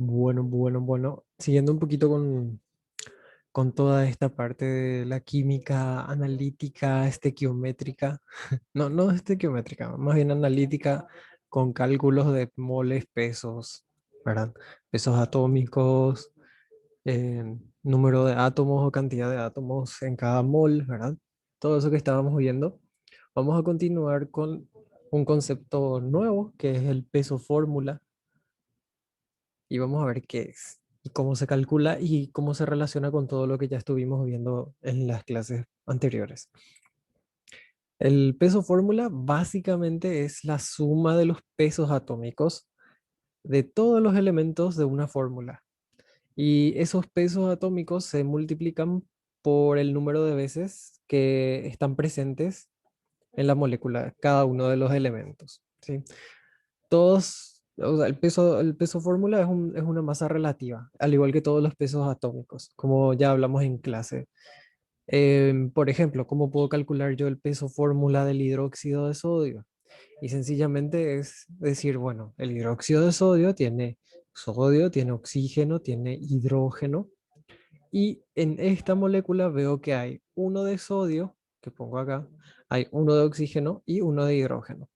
Bueno. Siguiendo un poquito con toda esta parte de la química analítica, estequiométrica. No estequiométrica, más bien analítica con cálculos de moles, pesos, ¿verdad? Pesos atómicos, número de átomos o cantidad de átomos en cada mol, ¿verdad? Todo eso que estábamos viendo. Vamos a continuar con un concepto nuevo que es el peso fórmula y vamos a ver qué es y cómo se calcula y cómo se relaciona con todo lo que ya estuvimos viendo en las clases anteriores. El peso fórmula básicamente es la suma de los pesos atómicos de todos los elementos de una fórmula. Y esos pesos atómicos se multiplican por el número de veces que están presentes en la molécula, cada uno de los elementos, ¿sí? Todos, o sea, el peso fórmula es una masa relativa, al igual que todos los pesos atómicos, como ya hablamos en clase. Por ejemplo, ¿cómo puedo calcular yo el peso fórmula del hidróxido de sodio? Y sencillamente es decir, bueno, el hidróxido de sodio, tiene oxígeno, tiene hidrógeno, y en esta molécula veo que hay uno de sodio, que pongo acá, hay uno de oxígeno y uno de hidrógeno.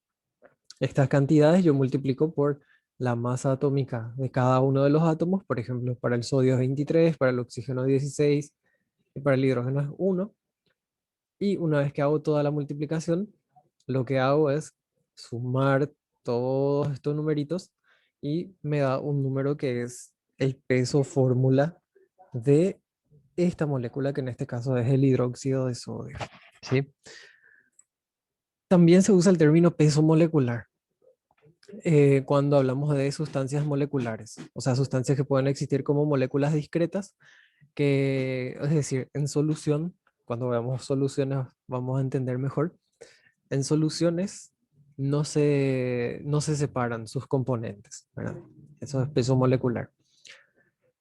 Estas cantidades yo multiplico por la masa atómica de cada uno de los átomos. Por ejemplo, para el sodio es 23, para el oxígeno 16 y para el hidrógeno es 1. Y una vez que hago toda la multiplicación, lo que hago es sumar todos estos numeritos y me da un número que es el peso fórmula de esta molécula, que en este caso es el hidróxido de sodio, ¿sí? También se usa el término peso molecular cuando hablamos de sustancias moleculares, o sea, sustancias que pueden existir como moléculas discretas, que, es decir, en solución, cuando veamos soluciones vamos a entender mejor. En soluciones no se separan sus componentes, ¿verdad? Eso es peso molecular.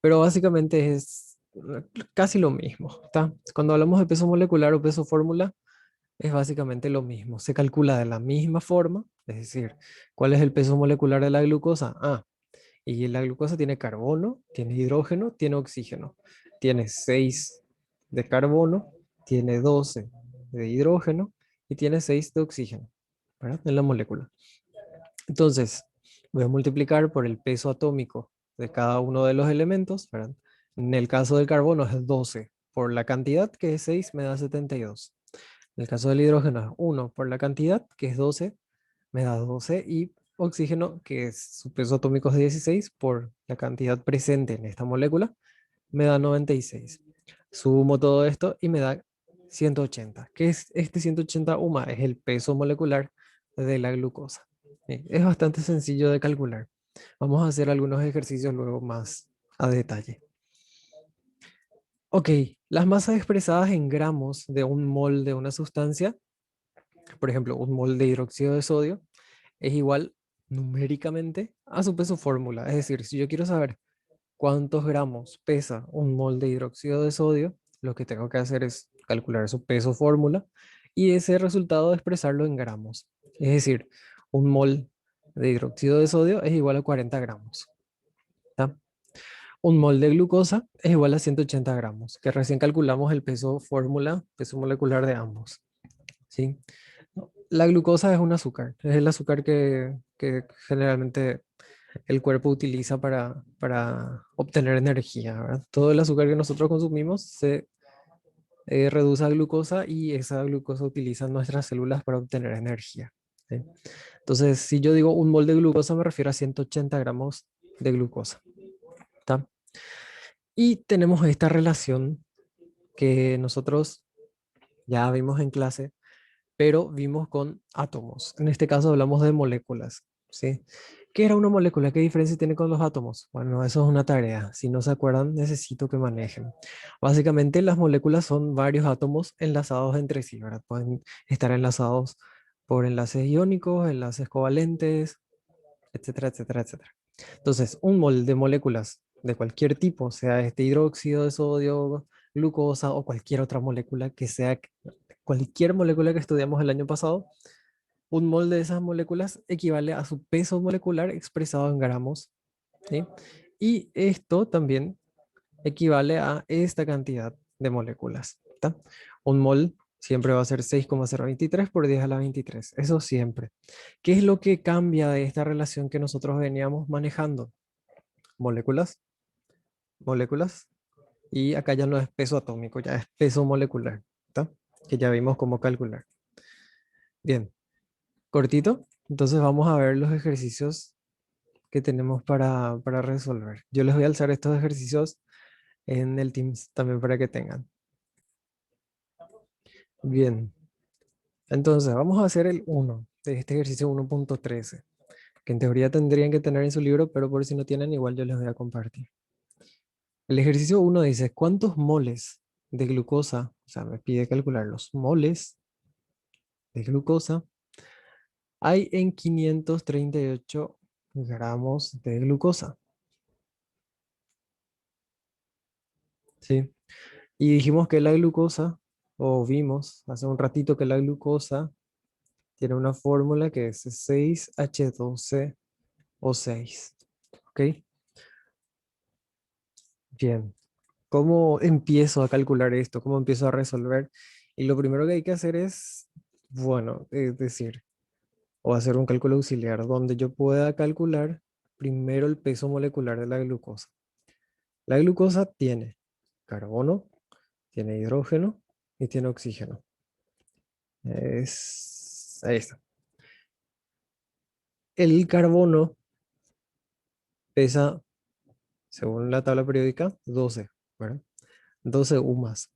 Pero básicamente es casi lo mismo, ¿está? Cuando hablamos de peso molecular o peso fórmula, es básicamente lo mismo. Se calcula de la misma forma, es decir, ¿cuál es el peso molecular de la glucosa? Y la glucosa tiene carbono, tiene hidrógeno, tiene oxígeno. Tiene 6 de carbono, tiene 12 de hidrógeno y tiene 6 de oxígeno, ¿verdad? En la molécula. Entonces, voy a multiplicar por el peso atómico de cada uno de los elementos, ¿verdad? En el caso del carbono es 12 por la cantidad, que es 6, me da 72. En el caso del hidrógeno es 1 por la cantidad, que es 12, me da 12. Y oxígeno, que es su peso atómico es 16 por la cantidad presente en esta molécula, me da 96. Sumo todo esto y me da 180. ¿Qué es este 180 UMA? Es el peso molecular de la glucosa. Es bastante sencillo de calcular. Vamos a hacer algunos ejercicios luego más a detalle. Ok, las masas expresadas en gramos de un mol de una sustancia, por ejemplo, un mol de hidróxido de sodio, es igual numéricamente a su peso fórmula. Es decir, si yo quiero saber cuántos gramos pesa un mol de hidróxido de sodio, lo que tengo que hacer es calcular su peso fórmula y ese resultado expresarlo en gramos. Es decir, un mol de hidróxido de sodio es igual a 40 gramos. ¿Tá? Un mol de glucosa es igual a 180 gramos, que recién calculamos el peso fórmula, peso molecular de ambos. ¿Sí? La glucosa es un azúcar, es el azúcar que generalmente el cuerpo utiliza para obtener energía, ¿verdad? Todo el azúcar que nosotros consumimos se reduce a glucosa y esa glucosa utilizan nuestras células para obtener energía, ¿sí? Entonces, si yo digo un mol de glucosa, me refiero a 180 gramos de glucosa, ¿tá? Y tenemos esta relación que nosotros ya vimos en clase, pero vimos con átomos. En este caso hablamos de moléculas, ¿sí? ¿Qué era una molécula? ¿Qué diferencia tiene con los átomos? Bueno, eso es una tarea. Si no se acuerdan, necesito que manejen. Básicamente, las moléculas son varios átomos enlazados entre sí, ¿verdad? Pueden estar enlazados por enlaces iónicos, enlaces covalentes, etcétera, etcétera, etcétera. Entonces, un mol de moléculas de cualquier tipo, sea este hidróxido de sodio, glucosa o cualquier otra molécula que sea cualquier molécula que estudiamos el año pasado, un mol de esas moléculas equivale a su peso molecular expresado en gramos, ¿sí? Y esto también equivale a esta cantidad de moléculas. ¿Está? Un mol siempre va a ser 6,023 por 10 a la 23. Eso siempre. ¿Qué es lo que cambia de esta relación que nosotros veníamos manejando? Moléculas, moléculas. Y acá ya no es peso atómico, ya es peso molecular. ¿Está? Que ya vimos cómo calcular. Bien, cortito. Entonces vamos a ver los ejercicios que tenemos para resolver. Yo les voy a alzar estos ejercicios en el Teams también para que tengan. Bien, entonces vamos a hacer el uno de este ejercicio 1.13, que en teoría tendrían que tener en su libro, pero por si no tienen, igual yo les voy a compartir. El ejercicio uno dice, ¿cuántos moles de glucosa? O sea, me pide calcular los moles de glucosa hay en 538 gramos de glucosa. ¿Sí? Y dijimos que la glucosa, o vimos hace un ratito que la glucosa tiene una fórmula que es 6H12O6. ¿Ok? Bien. ¿Cómo empiezo a calcular esto? ¿Cómo empiezo a resolver? Y lo primero que hay que hacer es, bueno, es decir, o hacer un cálculo auxiliar donde yo pueda calcular primero el peso molecular de la glucosa. La glucosa tiene carbono, tiene hidrógeno y tiene oxígeno. Ahí está. El carbono pesa, según la tabla periódica, 12, ¿verdad? 12 U más.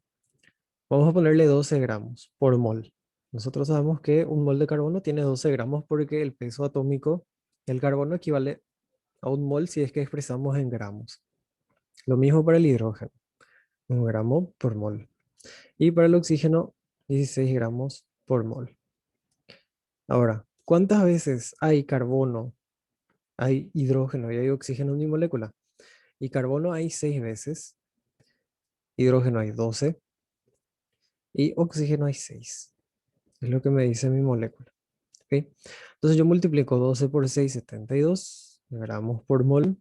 Vamos a ponerle 12 gramos por mol. Nosotros sabemos que un mol de carbono tiene 12 gramos porque el peso atómico del carbono equivale a un mol si es que expresamos en gramos. Lo mismo para el hidrógeno, 1 gramo por mol. Y para el oxígeno, 16 gramos por mol. Ahora, ¿cuántas veces hay carbono, hay hidrógeno y hay oxígeno en mi molécula? Y carbono hay 6 veces, hidrógeno hay 12 y oxígeno hay 6. Es lo que me dice mi molécula. ¿Ok? Entonces yo multiplico 12 por 6, 72 gramos por mol.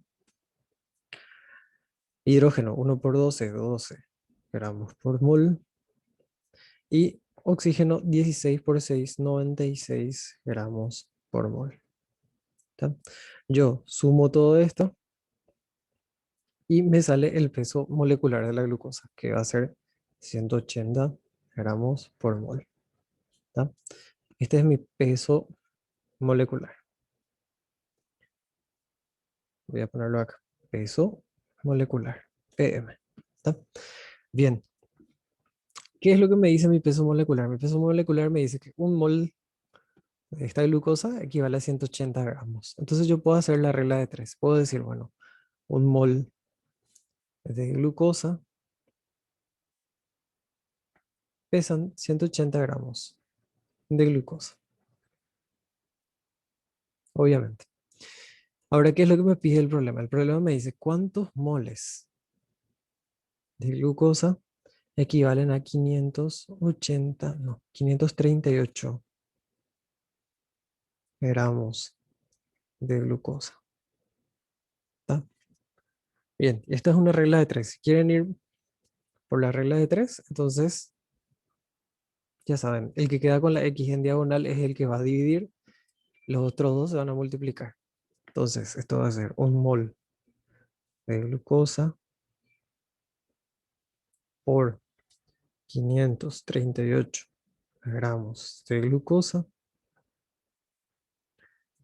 Hidrógeno, 1 por 12, 12 gramos por mol. Y oxígeno, 16 por 6, 96 gramos por mol. ¿Está? Yo sumo todo esto y me sale el peso molecular de la glucosa, que va a ser 180 gramos por mol. ¿Está? Este es mi peso molecular. Voy a ponerlo acá. Peso molecular. PM. ¿Está? Bien. ¿Qué es lo que me dice mi peso molecular? Mi peso molecular me dice que un mol de esta glucosa equivale a 180 gramos. Entonces yo puedo hacer la regla de tres. Puedo decir, bueno, un mol de glucosa pesan 180 gramos de glucosa, obviamente. Ahora, ¿qué es lo que me pide el problema? El problema me dice cuántos moles de glucosa equivalen a 580, no, 538 gramos de glucosa. ¿Está? Bien, esta es una regla de tres. Si quieren ir por la regla de tres, entonces ya saben, el que queda con la X en diagonal es el que va a dividir, los otros dos se van a multiplicar. Entonces, esto va a ser un mol de glucosa por 538 gramos de glucosa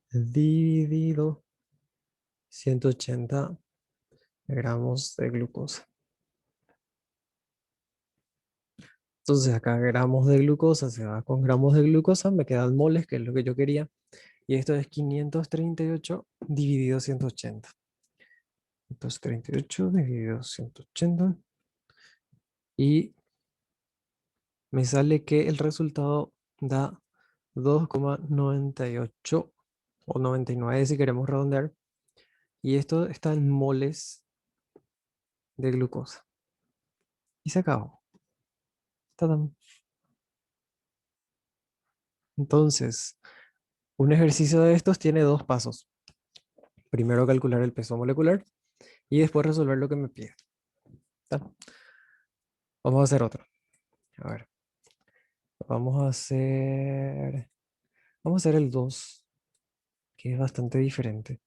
dividido 180 gramos de glucosa. Entonces acá gramos de glucosa se va con gramos de glucosa, me quedan moles, que es lo que yo quería. Y esto es 538 dividido 180. 538 dividido 180. Y me sale que el resultado da 2,98 o 99 si queremos redondear. Y esto está en moles de glucosa. Y se acabó. ¡Tadam! Entonces, un ejercicio de estos tiene dos pasos. Primero calcular el peso molecular y después resolver lo que me pide. ¿Está? Vamos a hacer otro. A ver, vamos a hacer el 2 que es bastante diferente.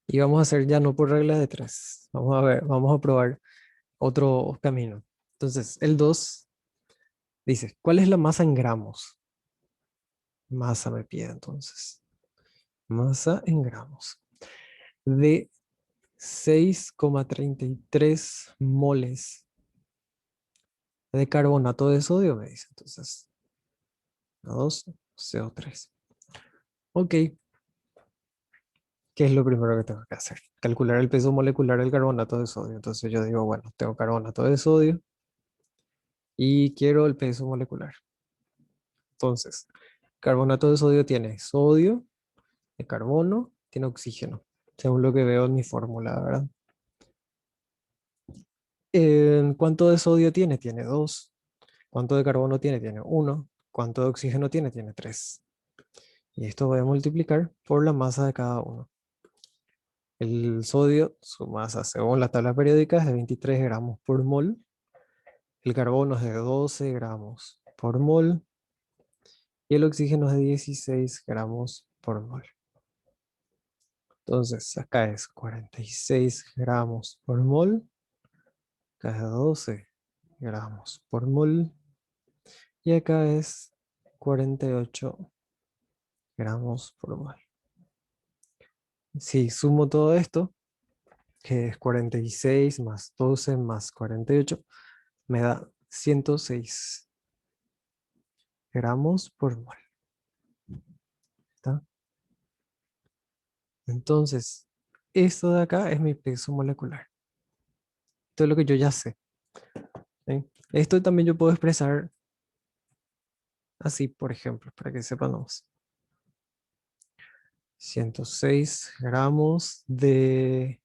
Y vamos a hacer ya no por regla de 3. Vamos a ver, vamos a probar otro camino. Entonces, el 2 dice, ¿cuál es la masa en gramos? Masa me pide entonces. Masa en gramos. De 6,33 moles de carbonato de sodio, me dice. Entonces, 2 CO3. Ok, ¿qué es lo primero que tengo que hacer? Calcular el peso molecular del carbonato de sodio. Entonces yo digo, bueno, tengo carbonato de sodio y quiero el peso molecular. Entonces, carbonato de sodio tiene sodio, de carbono, tiene oxígeno, según lo que veo en mi fórmula, ¿verdad? ¿Cuánto de sodio tiene? Tiene 2. ¿Cuánto de carbono tiene? Tiene 1. ¿Cuánto de oxígeno tiene? Tiene 3. Y esto voy a multiplicar por la masa de cada uno. El sodio, su masa según la tabla periódica es de 23 gramos por mol. El carbono es de 12 gramos por mol. Y el oxígeno es de 16 gramos por mol. Entonces, acá es 46 gramos por mol. Acá es 12 gramos por mol. Y acá es 48 gramos por mol. Si sumo todo esto, que es 46 más 12 más 48, me da 106 gramos por mol. ¿Está? Entonces, esto de acá es mi peso molecular. Esto es lo que yo ya sé. ¿Sí? Esto también yo puedo expresar así, por ejemplo, para que sepamos. 106 gramos de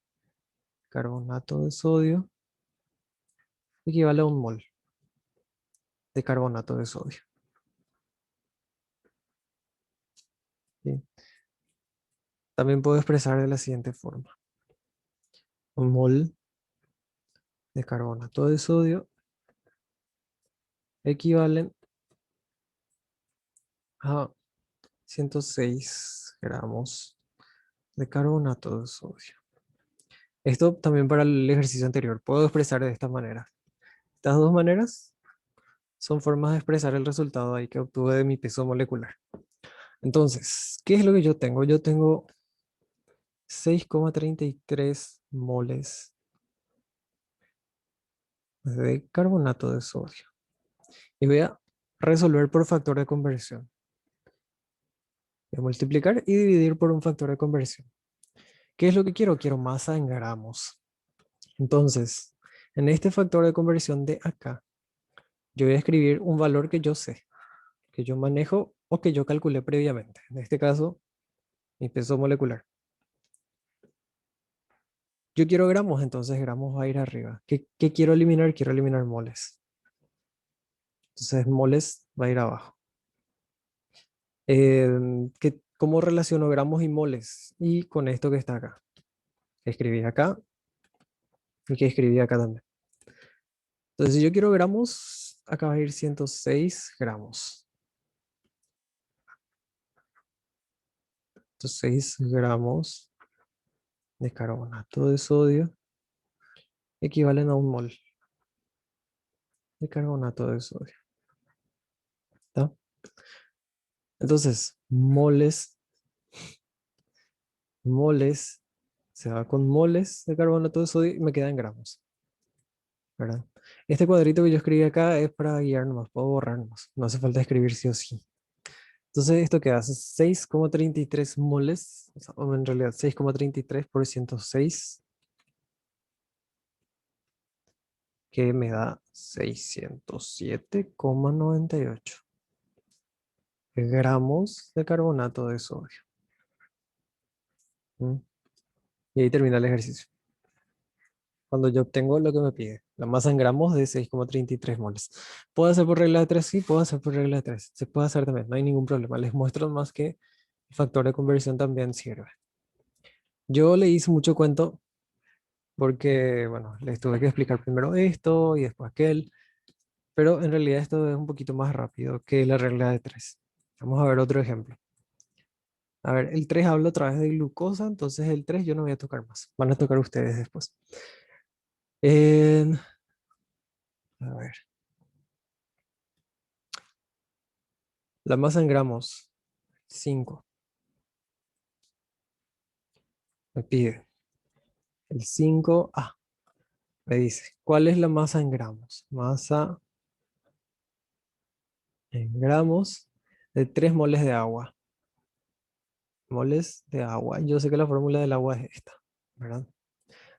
carbonato de sodio equivale a un mol de carbonato de sodio. ¿Sí? También puedo expresar de la siguiente forma. Un mol de carbonato de sodio equivalen a 106 gramos de carbonato de sodio. Esto también para el ejercicio anterior. Puedo expresar de esta manera. Estas dos maneras son formas de expresar el resultado ahí que obtuve de mi peso molecular. Entonces, ¿qué es lo que yo tengo? Yo tengo 6,33 moles de carbonato de sodio. Y voy a resolver por factor de conversión. Voy a multiplicar y dividir por un factor de conversión. ¿Qué es lo que quiero? Quiero masa en gramos. Entonces, en este factor de conversión de acá, yo voy a escribir un valor que yo sé, que yo manejo o que yo calculé previamente. En este caso, mi peso molecular. Yo quiero gramos, entonces gramos va a ir arriba. ¿Qué quiero eliminar? Quiero eliminar moles. Entonces moles va a ir abajo. ¿Cómo relaciono gramos y moles? Y con esto que está acá. Escribí acá y que escribí acá también. Entonces si yo quiero gramos, acá va a ir 106 gramos. 106 gramos de carbonato de sodio equivalen a un mol de carbonato de sodio. ¿Está? Entonces, moles, se va con moles de carbonato de sodio y me quedan gramos, ¿verdad? Este cuadrito que yo escribí acá es para guiar nomás, puedo borrar nomás, no hace falta escribir sí o sí. Entonces, ¿esto qué hace? 6,33 moles, o en realidad 6,33 por 106, que me da 607,98 gramos de carbonato de sodio. ¿Mm? Y ahí termina el ejercicio. Cuando yo obtengo lo que me pide, la masa en gramos de 6,33 moles. ¿Puedo hacer por regla de 3? Sí, puedo hacer por regla de 3. Se puede hacer también, no hay ningún problema. Les muestro más que el factor de conversión también sirve. Yo le hice mucho cuento porque, bueno, les tuve que explicar primero esto y después aquel, pero en realidad esto es un poquito más rápido que la regla de 3. Vamos a ver otro ejemplo. A ver, el 3 habla otra vez de glucosa, entonces el 3 yo no voy a tocar más. Van a tocar ustedes después. En- a ver, la masa en gramos, 5. Me pide el 5. Me dice, ¿cuál es la masa en gramos? Masa en gramos de 3 moles de agua. Moles de agua. Yo sé que la fórmula del agua es esta, ¿verdad?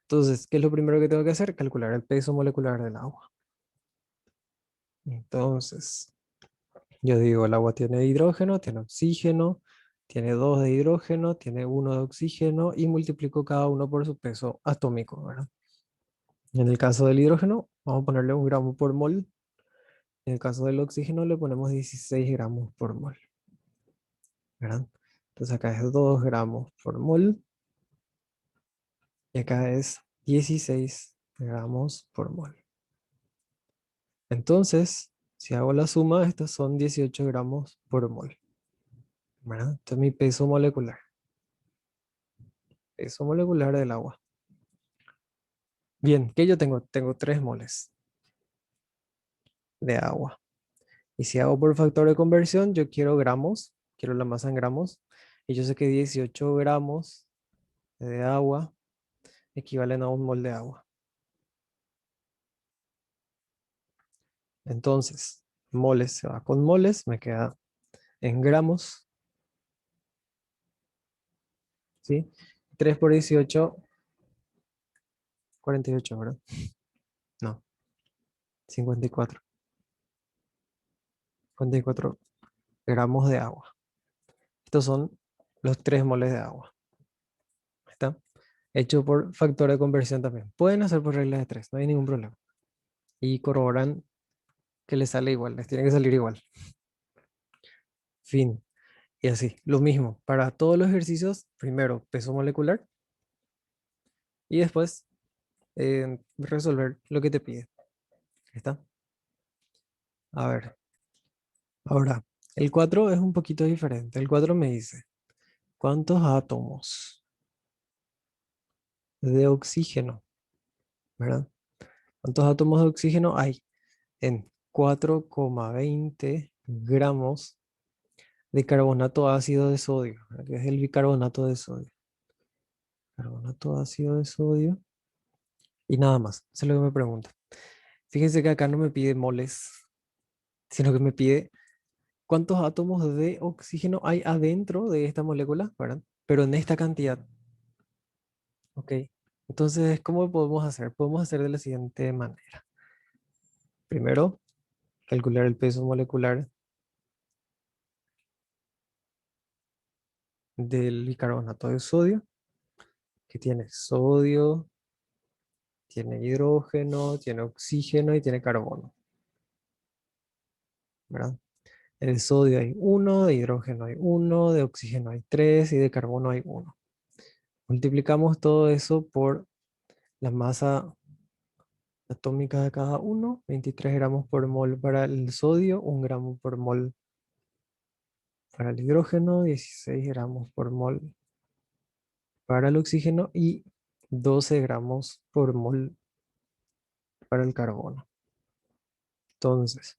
Entonces, ¿qué es lo primero que tengo que hacer? Calcular el peso molecular del agua. Entonces, yo digo, el agua tiene hidrógeno, tiene oxígeno, tiene 2 de hidrógeno, tiene 1 de oxígeno y multiplico cada uno por su peso atómico, ¿verdad? En el caso del hidrógeno, vamos a ponerle 1 gramo por mol. En el caso del oxígeno, le ponemos 16 gramos por mol, ¿verdad? Entonces acá es 2 gramos por mol y acá es 16 gramos por mol. Entonces, si hago la suma, estos son 18 gramos por mol, ¿verdad? Este es mi peso molecular del agua. Bien, ¿qué yo tengo? Tengo 3 moles de agua. Y si hago por factor de conversión, yo quiero gramos, quiero la masa en gramos, y yo sé que 18 gramos de agua equivalen a 1 mol de agua. Entonces, moles se va con moles, me queda en gramos, ¿sí? 3 por 18, 48, ¿verdad? No, 54. 54 gramos de agua. Estos son los 3 moles de agua. ¿Está? Hecho por factor de conversión también. Pueden hacer por regla de 3, no hay ningún problema. Y corroboran que les sale igual, les tiene que salir igual. Fin. Y así, lo mismo. Para todos los ejercicios, primero peso molecular y después resolver lo que te pide. ¿Está? A ver, ahora, el 4 es un poquito diferente. El 4 me dice, ¿cuántos átomos de oxígeno, ¿verdad? ¿Cuántos átomos de oxígeno hay en 4,20 gramos de carbonato ácido de sodio, ¿verdad? Que es el bicarbonato de sodio? Carbonato ácido de sodio y nada más. Eso es lo que me pregunta. Fíjense que acá no me pide moles, sino que me pide cuántos átomos de oxígeno hay adentro de esta molécula, ¿verdad? Pero en esta cantidad. Ok. Entonces, ¿cómo podemos hacer? Podemos hacer de la siguiente manera. Primero, calcular el peso molecular del bicarbonato de sodio, que tiene sodio, tiene hidrógeno, tiene oxígeno y tiene carbono, ¿verdad? En el sodio hay 1, de hidrógeno hay 1, de oxígeno hay 3 y de carbono hay 1. Multiplicamos todo eso por la masa atómica de cada uno, 23 gramos por mol para el sodio, 1 gramo por mol para el hidrógeno, 16 gramos por mol para el oxígeno y 12 gramos por mol para el carbono. Entonces,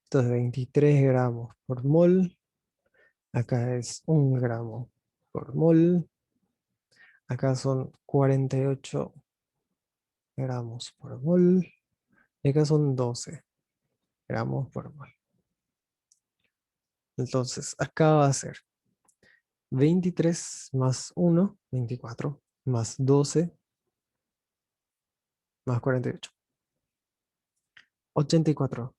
esto es 23 gramos por mol, acá es 1 gramo por mol, acá son 48 gramos por mol y acá son 12 gramos por mol. Entonces, acá va a ser 23 más 1, 24, más 12, más 48. 84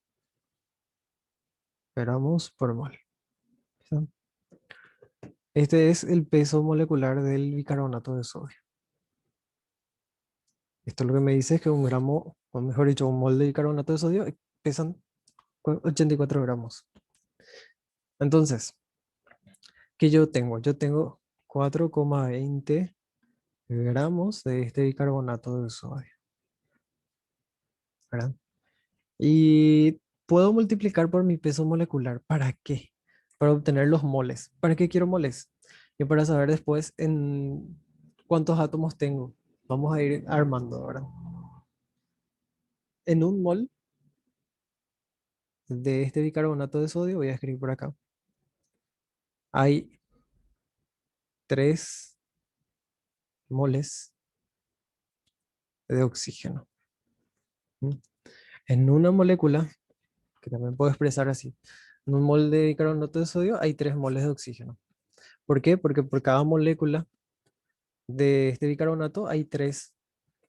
gramos por mol. ¿Sí? Este es el peso molecular del bicarbonato de sodio. Esto lo que me dice es que 1 gramo, o mejor dicho, 1 mol de bicarbonato de sodio pesan 84 gramos. Entonces, ¿qué yo tengo? Yo tengo 4,20 gramos de este bicarbonato de sodio, ¿verdad? Y puedo multiplicar por mi peso molecular. ¿Para qué? Para obtener los moles. ¿Para qué quiero moles? Y para saber después en cuántos átomos tengo. Vamos a ir armando, ¿verdad? En un mol de este bicarbonato de sodio, voy a escribir por acá, hay 3 moles de oxígeno. ¿Mm? En una molécula, que también puedo expresar así, en un mol de bicarbonato de sodio hay 3 moles de oxígeno. ¿Por qué? Porque por cada molécula de este bicarbonato hay 3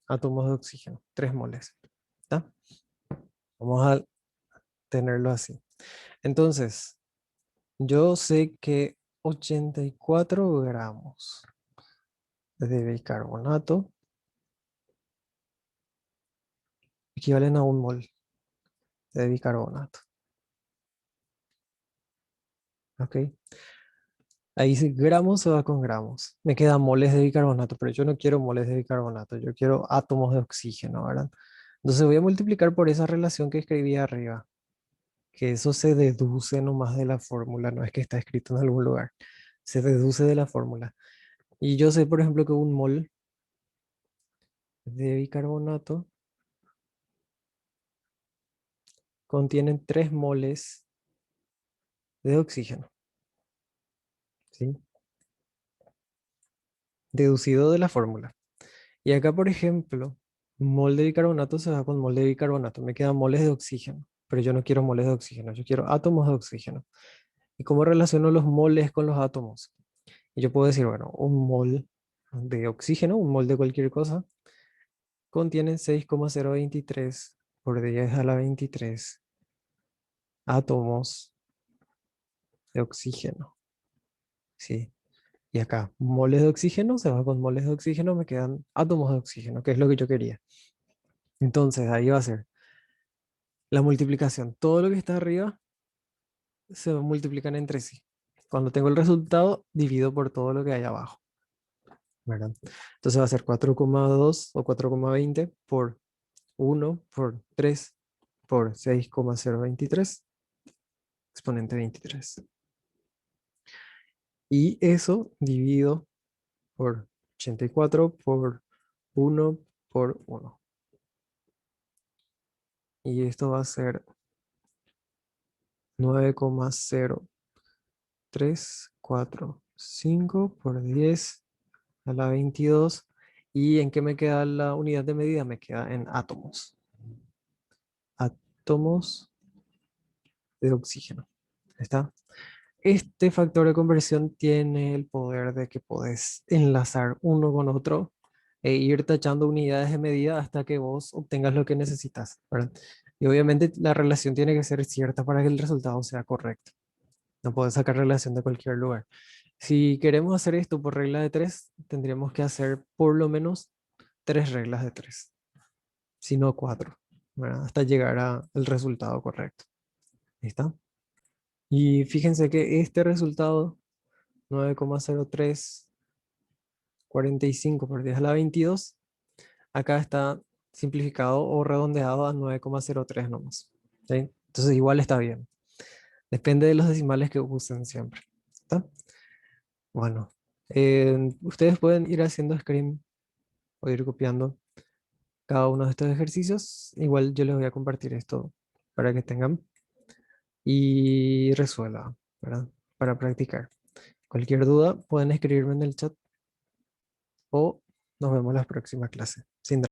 átomos de oxígeno, 3 moles. ¿Está? Vamos a tenerlo así. Entonces, yo sé que 84 gramos de bicarbonato equivalen a un mol de bicarbonato. ¿Ok? Ahí sí, gramos se va con gramos. Me quedan moles de bicarbonato, pero yo no quiero moles de bicarbonato, yo quiero átomos de oxígeno, ¿verdad? Entonces voy a multiplicar por esa relación que escribí arriba, que eso se deduce nomás de la fórmula, no es que está escrito en algún lugar, se deduce de la fórmula. Y yo sé, por ejemplo, que un mol de bicarbonato contiene 3 moles de oxígeno, ¿sí? Deducido de la fórmula. Y acá, por ejemplo, mol de bicarbonato se va con mol de bicarbonato. Me quedan moles de oxígeno, pero yo no quiero moles de oxígeno, yo quiero átomos de oxígeno. ¿Y cómo relaciono los moles con los átomos? Y yo puedo decir, bueno, un mol de oxígeno, un mol de cualquier cosa, contiene 6,023 por 10 a la 23 átomos de oxígeno. ¿Sí? Y acá, moles de oxígeno se va con moles de oxígeno, me quedan átomos de oxígeno, que es lo que yo quería. Entonces, ahí va a ser la multiplicación. Todo lo que está arriba se multiplican entre sí. Cuando tengo el resultado, divido por todo lo que hay abajo, ¿verdad? Entonces va a ser 4,2 o 4,20 por 1 por 3 por 6,023 exponente 23. Y eso dividido por 84 por 1 por 1. Y esto va a ser 9,0345 por 10 a la 22. ¿Y en qué me queda la unidad de medida? Me queda en átomos. Átomos de oxígeno. ¿Está? Este factor de conversión tiene el poder de que podés enlazar uno con otro e ir tachando unidades de medida hasta que vos obtengas lo que necesitas, ¿verdad? Y obviamente la relación tiene que ser cierta para que el resultado sea correcto. No puedes sacar relación de cualquier lugar. Si queremos hacer esto por regla de 3, tendríamos que hacer por lo menos 3 reglas de 3, si no 4, ¿verdad? Hasta llegar al resultado correcto. ¿Listo? Y fíjense que este resultado, 9,0345 por 10 a la 22, acá está simplificado o redondeado a 9,03 nomás. ¿Sí? Entonces igual está bien. Depende de los decimales que usen siempre. ¿Está? Bueno, ustedes pueden ir haciendo screen o ir copiando cada uno de estos ejercicios. Igual yo les voy a compartir esto para que tengan y resuelvan, ¿verdad? Para practicar. Cualquier duda pueden escribirme en el chat o nos vemos en la próxima clase. Sin